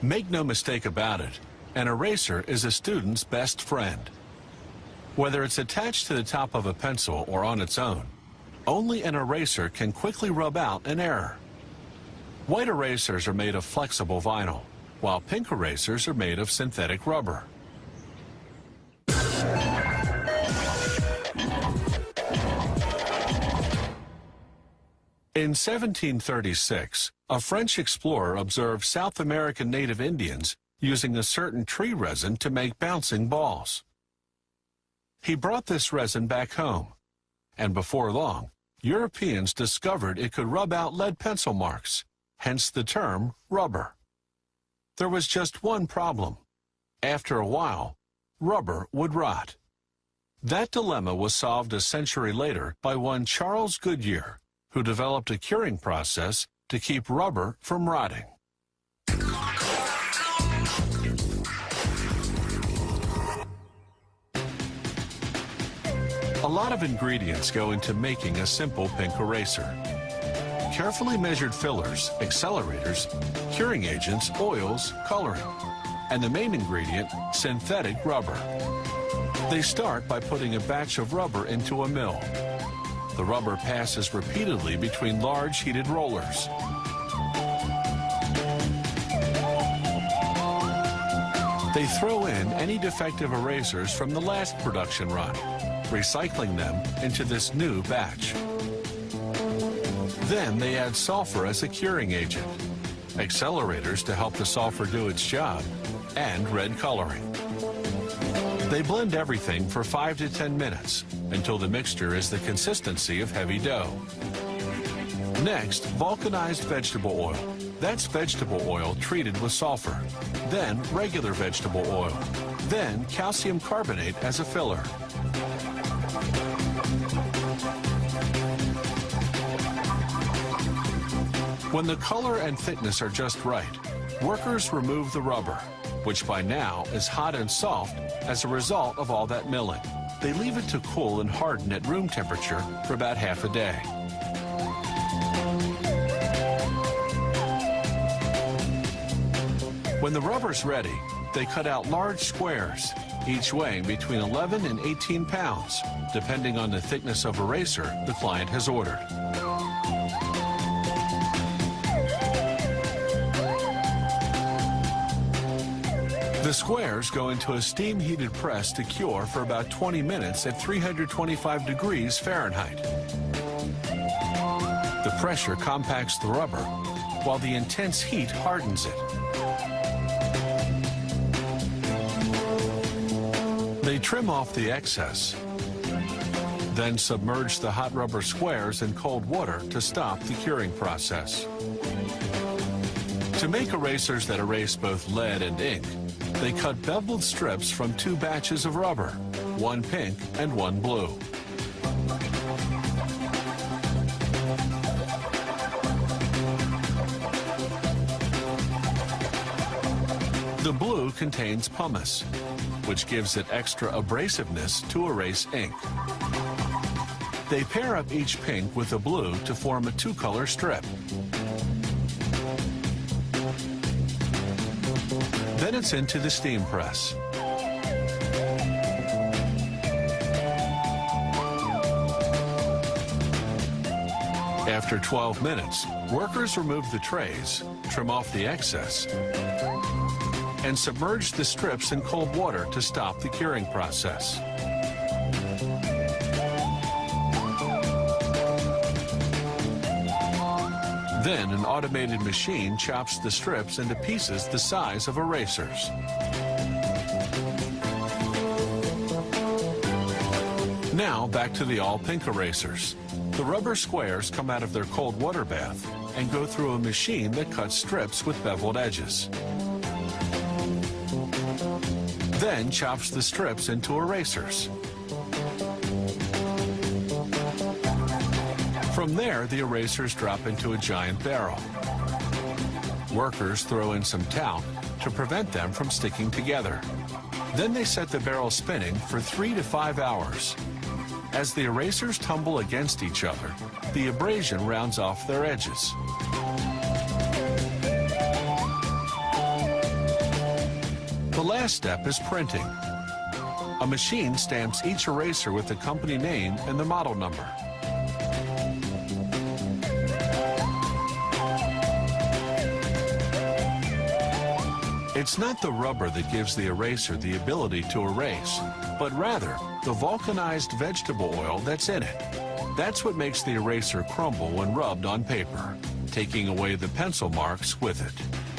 Make no mistake about it, an eraser is a student's best friend. Whether it's attached to the top of a pencil or on its own, only an eraser can quickly rub out an error. White erasers are made of flexible vinyl, while pink erasers are made of synthetic rubber. In 1736, a French explorer observed South American native Indians using a certain tree resin to make bouncing balls. He brought this resin back home, and before long, Europeans discovered it could rub out lead pencil marks, hence the term rubber. There was just one problem. After a while, rubber would rot. That dilemma was solved a century later by one Charles Goodyear, who developed a curing process to keep rubber from rotting. A lot of ingredients go into making a simple pink eraser. Carefully measured fillers, accelerators, curing agents, oils, coloring, and the main ingredient, synthetic rubber. They start by putting a batch of rubber into a mill. The rubber passes repeatedly between large heated rollers. They throw in any defective erasers from the last production run, recycling them into this new batch. Then they add sulfur as a curing agent, accelerators to help the sulfur do its job, and red coloring. They blend everything for 5 to 10 minutes until the mixture is the consistency of heavy dough. Next, vulcanized vegetable oil. That's vegetable oil treated with sulfur. Then regular vegetable oil. Then calcium carbonate as a filler. When the color and thickness are just right, workers remove the rubber, which by now is hot and soft as a result of all that milling. They leave it to cool and harden at room temperature for about half a day. When the rubber's ready, they cut out large squares, each weighing between 11 and 18 pounds, depending on the thickness of eraser the client has ordered. The squares go into a steam-heated press to cure for about 20 minutes at 325 degrees Fahrenheit. The pressure compacts the rubber, while the intense heat hardens it. They trim off the excess, then submerge the hot rubber squares in cold water to stop the curing process. To make erasers that erase both lead and ink, they cut beveled strips from 2 batches of rubber, one pink and one blue. The blue contains pumice, which gives it extra abrasiveness to erase ink. They pair up each pink with a blue to form a 2-color strip. Then it's into the steam press. After 12 minutes, workers remove the trays, trim off the excess, and submerge the strips in cold water to stop the curing process. Then an automated machine chops the strips into pieces the size of erasers. Now back to the all-pink erasers. The rubber squares come out of their cold water bath and go through a machine that cuts strips with beveled edges. Then chops the strips into erasers. From there, the erasers drop into a giant barrel. Workers throw in some talc to prevent them from sticking together. Then they set the barrel spinning for 3 to 5 hours. As the erasers tumble against each other, the abrasion rounds off their edges. The last step is printing. A machine stamps each eraser with the company name and the model number. It's not the rubber that gives the eraser the ability to erase, but rather the vulcanized vegetable oil that's in it. That's what makes the eraser crumble when rubbed on paper, taking away the pencil marks with it.